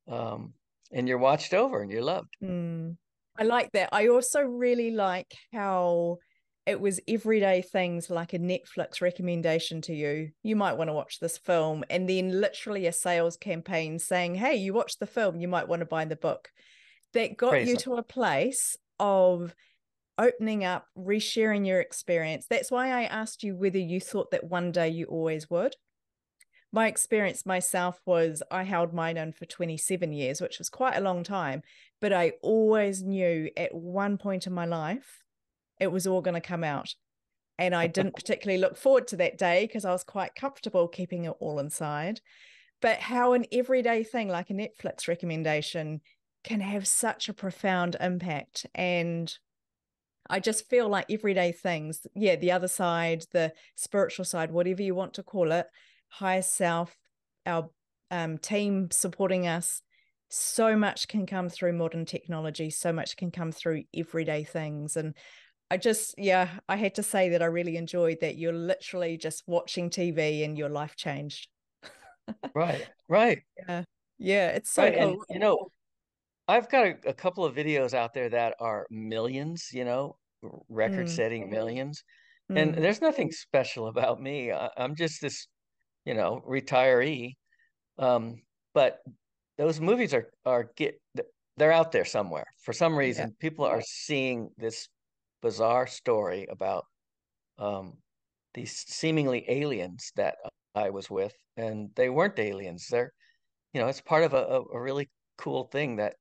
um, and you're watched over and you're loved.
Mm. I like that. I also really like how it was everyday things like a Netflix recommendation to you. You might want to watch this film, and then literally a sales campaign saying, hey, you watched the film, you might want to buy the book. That got
Praise
you
them.
to a place of opening up, resharing your experience. That's why I asked you whether you thought that one day you always would. My experience myself was I held mine in for 27 years, which was quite a long time, but I always knew at one point in my life it was all going to come out. And I didn't particularly look forward to that day because I was quite comfortable keeping it all inside. But how an everyday thing like a Netflix recommendation can have such a profound impact. And I just feel like everyday things, yeah, the other side, the spiritual side, whatever you want to call it, higher self, our team supporting us, so much can come through modern technology, so much can come through everyday things. And yeah, I had to say that I really enjoyed that you're literally just watching TV and your life changed.
Right, right,
Yeah. Yeah, it's so
right. And
cool.
I've got a couple of videos out there that are millions,
Mm,
record-setting millions. And
mm,
there's nothing special about me. I'm just this, retiree. Um, but those movies they're out there somewhere. For some
yeah.
reason, people are seeing this bizarre story about um, these seemingly aliens that I was with, and they weren't aliens. It's part of a really cool thing that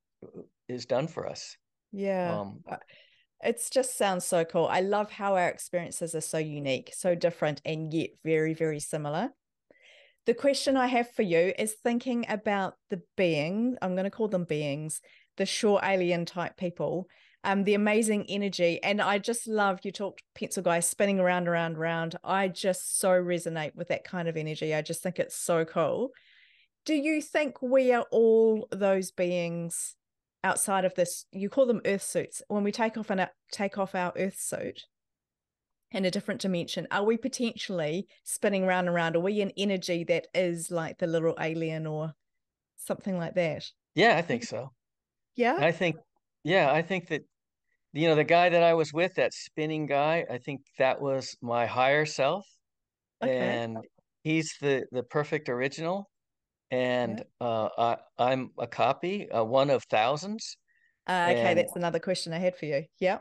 is done for us.
Yeah.
Um,
It just sounds so cool. I love how our experiences are so unique, so different, and yet very, very similar. The question I have for you is thinking about the being, I'm going to call them beings, the short alien type people, the amazing energy. And I just love you talked pencil guy spinning around, around, around. I just so resonate with that kind of energy. I just think it's so cool. Do you think we are all those beings outside of this? You call them earth suits. When we take off our earth suit in a different dimension, are we potentially spinning round and round? Are we an energy that is like the little alien or something like that?
yeah, I think so.
Yeah.
I think, yeah, I think that, the guy that I was with, that spinning guy, I think that was my higher self,
Okay.
and he's the perfect original,
Yeah.
and I'm a copy, one of thousands,
Okay,
and
that's another question I had for you. Yeah.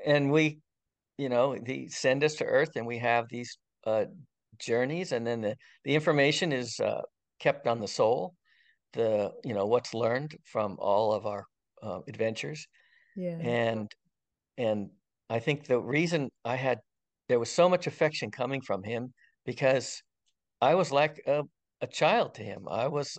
we, they send us to Earth, and we have these journeys, and then the information is kept on the soul, what's learned from all of our adventures,
Yeah.
and and I think the reason there was so much affection coming from him because I was like a child to him. I was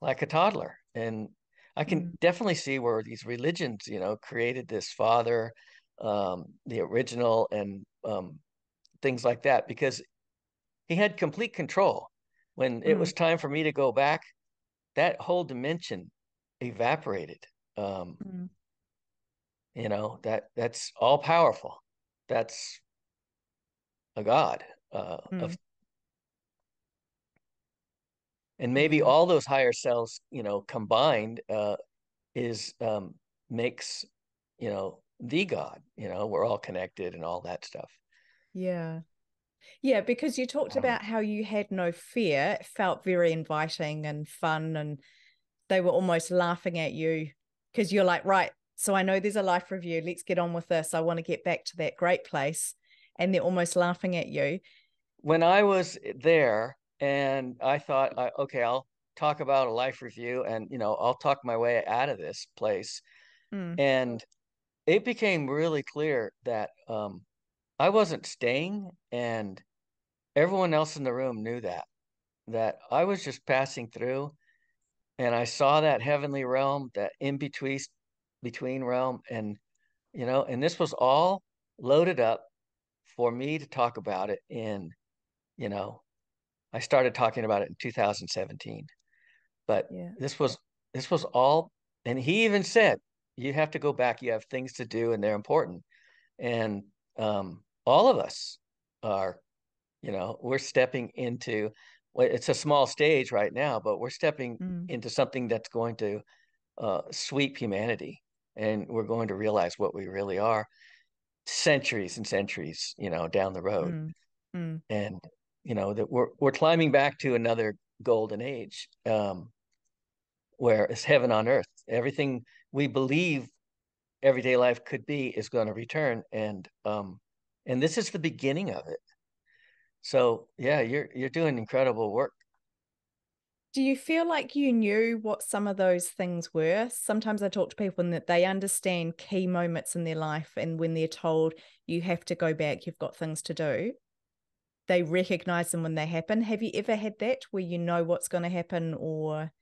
like a toddler, and I can
Mm,
definitely see where these religions, created this father, the original, and things like that, because he had complete control. When it
mm,
was time for me to go back, that whole dimension evaporated. Um,
mm,
that's all powerful. That's a god
mm.
of, and maybe
Yeah.
all those higher selves, combined, is makes, the god. We're all connected and all that stuff.
Yeah. Yeah, because you talked
I don't know.
about how you had no fear. It felt very inviting and fun, and they were almost laughing at you because you're like, right, so I know there's a life review. Let's get on with this. I want to get back to that great place. And they're almost laughing at you.
When I was there, and I thought, okay, I'll talk about a life review, and I'll talk my way out of this place.
Mm,
And it became really clear that I wasn't staying, and everyone else in the room knew that I was just passing through, and I saw that heavenly realm, that in between realm, and and this was all loaded up for me to talk about it in, you know, I started talking about it in 2017, but
Yeah.
this was all, and he even said, you have to go back, you have things to do, and they're important. And all of us are, we're stepping into, well, it's a small stage right now, but we're stepping
Mm,
into something that's going to sweep humanity, and we're going to realize what we really are centuries and centuries, down the road.
mm, mm.
And that we're climbing back to another golden age, where it's heaven on earth. Everything we believe everyday life could be is going to return, and this is the beginning of it. So yeah, you're doing incredible work.
Do you feel like you knew what some of those things were? Sometimes I talk to people and that they understand key moments in their life, and when they're told you have to go back, you've got things to do, they recognize them when they happen. Have you ever had that where you know what's going to happen, or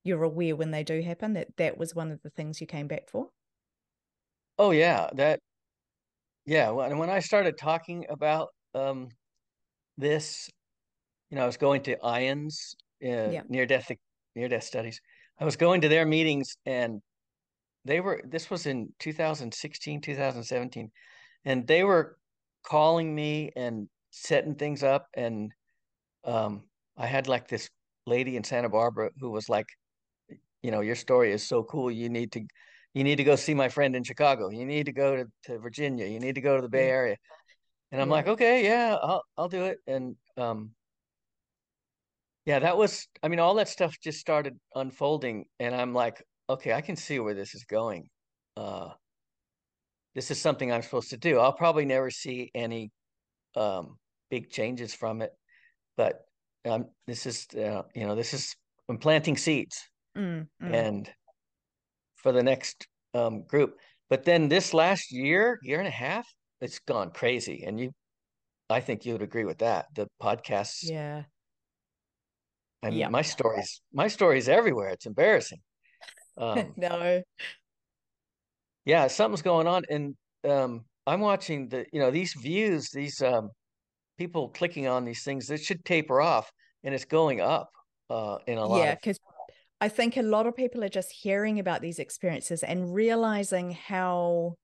you're aware when they do happen, that that was one of the things you came back for?
Oh yeah, yeah, when I started talking about this, I was going to ions,
Yeah.
near death studies. I was going to their meetings, and this was in 2016, 2017, and they were calling me and setting things up. And I had like this lady in Santa Barbara who was like, your story is so cool. You need to go see my friend in Chicago. You need to go to Virginia. You need to go to the Bay
Yeah.
Area. And I'm
Yeah.
like, okay, yeah, I'll do it. And yeah, I mean, all that stuff just started unfolding, and I'm like, okay, I can see where this is going. Uh, this is something I'm supposed to do. I'll probably never see any um, big changes from it, but this is I'm planting seeds,
Mm, mm.
and for the next group. But then this last year and a half, it's gone crazy, and I think you would agree with that. The podcasts,
Yeah.
I mean,
Yeah.
my story's everywhere. It's embarrassing. Um,
No.
yeah, something's going on, and I'm watching these views, these people clicking on these things that should taper off, and it's going up in a lot
Yeah,
of.
because I think a lot of people are just hearing about these experiences and realizing how,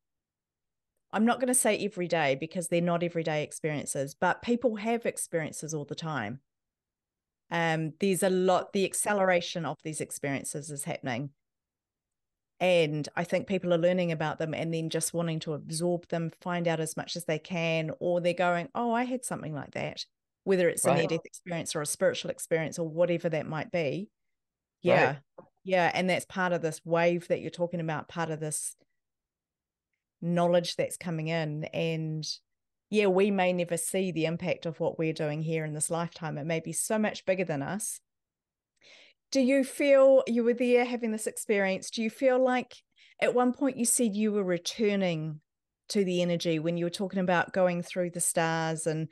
I'm not going to say every day because they're not everyday experiences, but people have experiences all the time. There's a lot, the acceleration of these experiences is happening. And I think people are learning about them and then just wanting to absorb them, find out as much as they can, or they're going, oh, I had something like that, whether it's a near
Right,
death experience or a spiritual experience or whatever that might be.
right,
Yeah. Yeah. And that's part of this wave that you're talking about, part of this knowledge that's coming in. And yeah, we may never see the impact of what we're doing here in this lifetime. It may be so much bigger than us. Do you feel you were there having this experience? Do you feel like at one point you said you were returning to the energy when you were talking about going through the stars and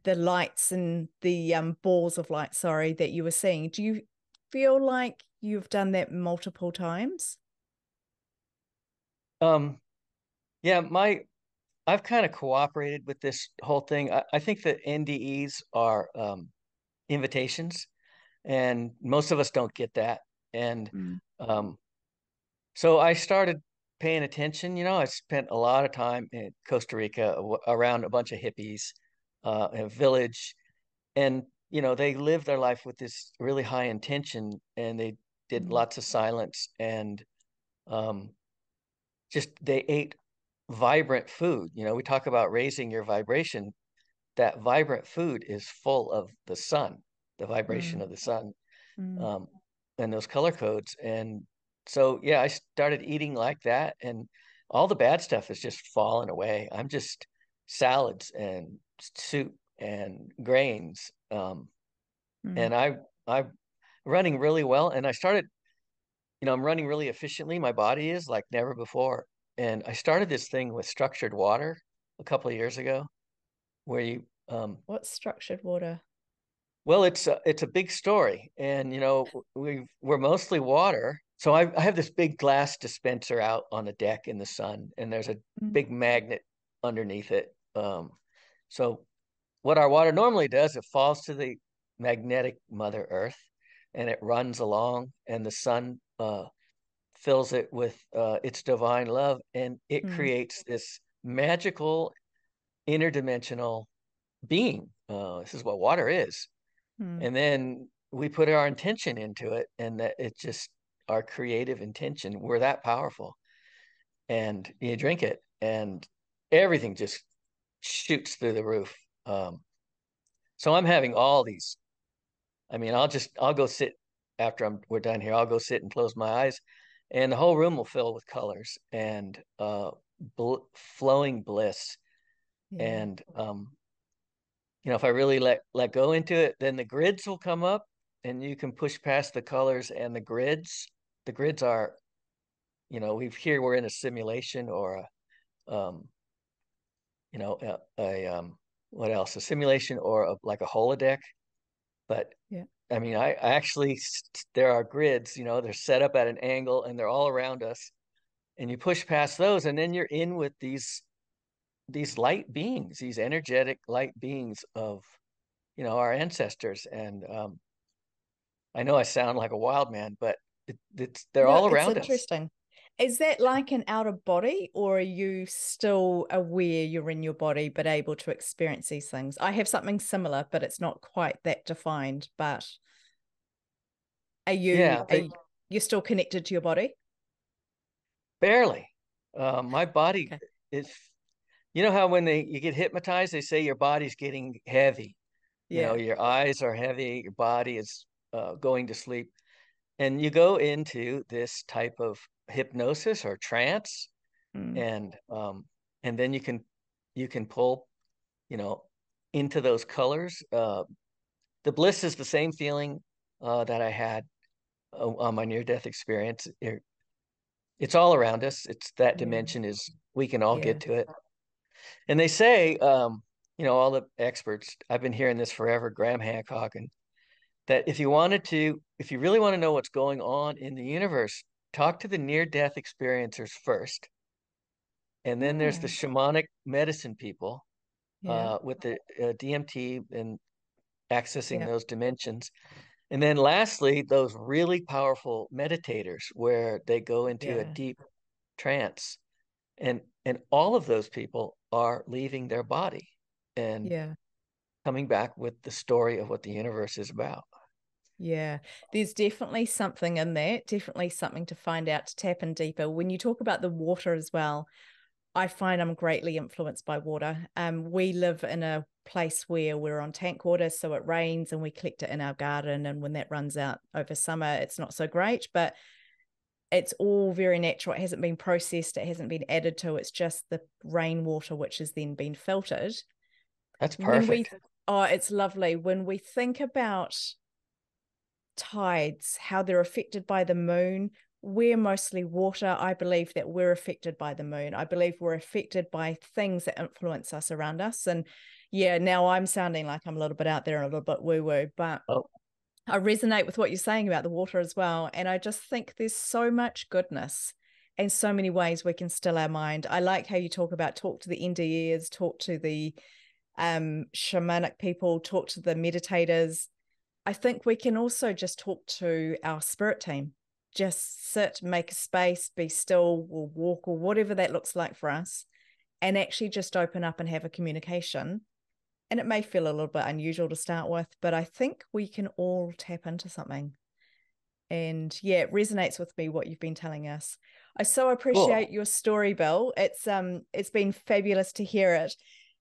the lights and the balls of light, sorry, that you were seeing? Do you feel like you've done that multiple times?
um, yeah, I've kind of cooperated with this whole thing. I think that NDEs are invitations, and most of us don't get that. And
Mm,
um, so I started paying attention. I spent a lot of time in Costa Rica, around a bunch of hippies, in a village, and they lived their life with this really high intention, and they did
mm,
lots of silence, and um, just they ate vibrant food. We talk about raising your vibration. That vibrant food is full of the sun, the vibration
mm,
of the sun,
mm,
um, and those color codes. And so, yeah, I started eating like that, and all the bad stuff is just falling away. I'm just salads and soup and grains,
mm,
and I'm running really well. And I started, I'm running really efficiently. My body is like never before. And I started this thing with structured water. a couple of years ago, where you
What's structured water?
well, it's a big story, and we're mostly water. So I have this big glass dispenser out on the deck in the sun, and there's a
Mm.
big magnet underneath it. So what our water normally does, it falls to the magnetic Mother Earth, and it runs along, and the sun fills it with its divine love, and it
Mm.
creates this magical interdimensional being. This is what water is.
Mm.
And then we put our intention into it, and that it just our creative intention. We're that powerful. And you drink it, and everything just shoots through the roof. So I'm having all these. I mean, I'll go sit after we're done here. I'll go sit and close my eyes, and the whole room will fill with colors and flowing bliss.
Yeah.
And if I really let go into it, then the grids will come up, and you can push past the colors and the grids. The grids are, we're in a simulation or a what else? A simulation or like a holodeck. But
Yeah.
I mean, I actually there are grids, they're set up at an angle and they're all around us. And you push past those, and then you're in with these light beings, these energetic light beings of our ancestors. And I know I sound like a wild man, but they're
No,
all
it's
around us.
interesting. Is that like an outer body, or are you still aware you're in your body but able to experience these things? I have something similar, but it's not quite that defined. But are you
Yeah,
are you still connected to your body?
barely. My body
Okay.
is, how when you get hypnotized, they say your body's getting heavy.
Yeah.
Your eyes are heavy, your body is going to sleep, and you go into this type of hypnosis or trance,
Mm.
and then you can pull, you know, into those colors. The bliss is the same feeling that I had on my near-death experience. It's all around us. It's that
Yeah.
dimension is we can all
Yeah.
get to it. And they say, all the experts, I've been hearing this forever, Graham Hancock, and that if you really want to know what's going on in the universe, talk to the near-death experiencers first. And then there's the
Oh,
shamanic medicine people
yeah.
with the DMT and accessing
Yeah.
those dimensions. And then lastly, those really powerful meditators where they go into a
Yeah.
deep trance. And all of those people are leaving their body and
Yeah.
coming back with the story of what the universe is about.
Yeah, there's definitely something in that, definitely something to find out, to tap in deeper. When you talk about the water as well, I find I'm greatly influenced by water. We live in a place where we're on tank water, so it rains and we collect it in our garden. And when that runs out over summer, it's not so great, but it's all very natural. It hasn't been processed, it hasn't been added to. It's just the rainwater, which has then been filtered.
That's
When we,
perfect.
oh, it's lovely. When we think about tides, how they're affected by the moon. We're mostly water. I believe that we're affected by the moon. I believe we're affected by things that influence us around us. And yeah, now I'm sounding like I'm a little bit out there and a little bit woo woo, but
Oh,
I resonate with what you're saying about the water as well. And I just think there's so much goodness and so many ways we can still our mind. I like how you talk to the NDEs, talk to the shamanic people, talk to the meditators. I think we can also just talk to our spirit team. Just sit, make a space, be still, or walk, or whatever that looks like for us, and actually just open up and have a communication. And it may feel a little bit unusual to start with, but I think we can all tap into something. And yeah, it resonates with me what you've been telling us. I so
cool.
appreciate your story, Bill. It's been fabulous to hear it.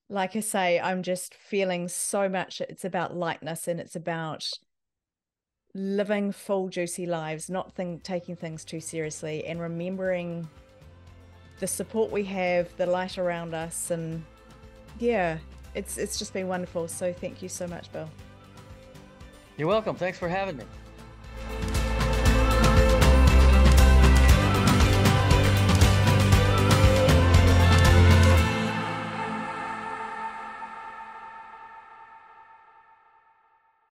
Like I say, I'm just feeling so much. It's about lightness and it's about living full, juicy lives, not taking things too seriously, and remembering the support we have, the light around us, and yeah, it's just been wonderful. So thank you so much, Bill.
You're welcome. Thanks for having me.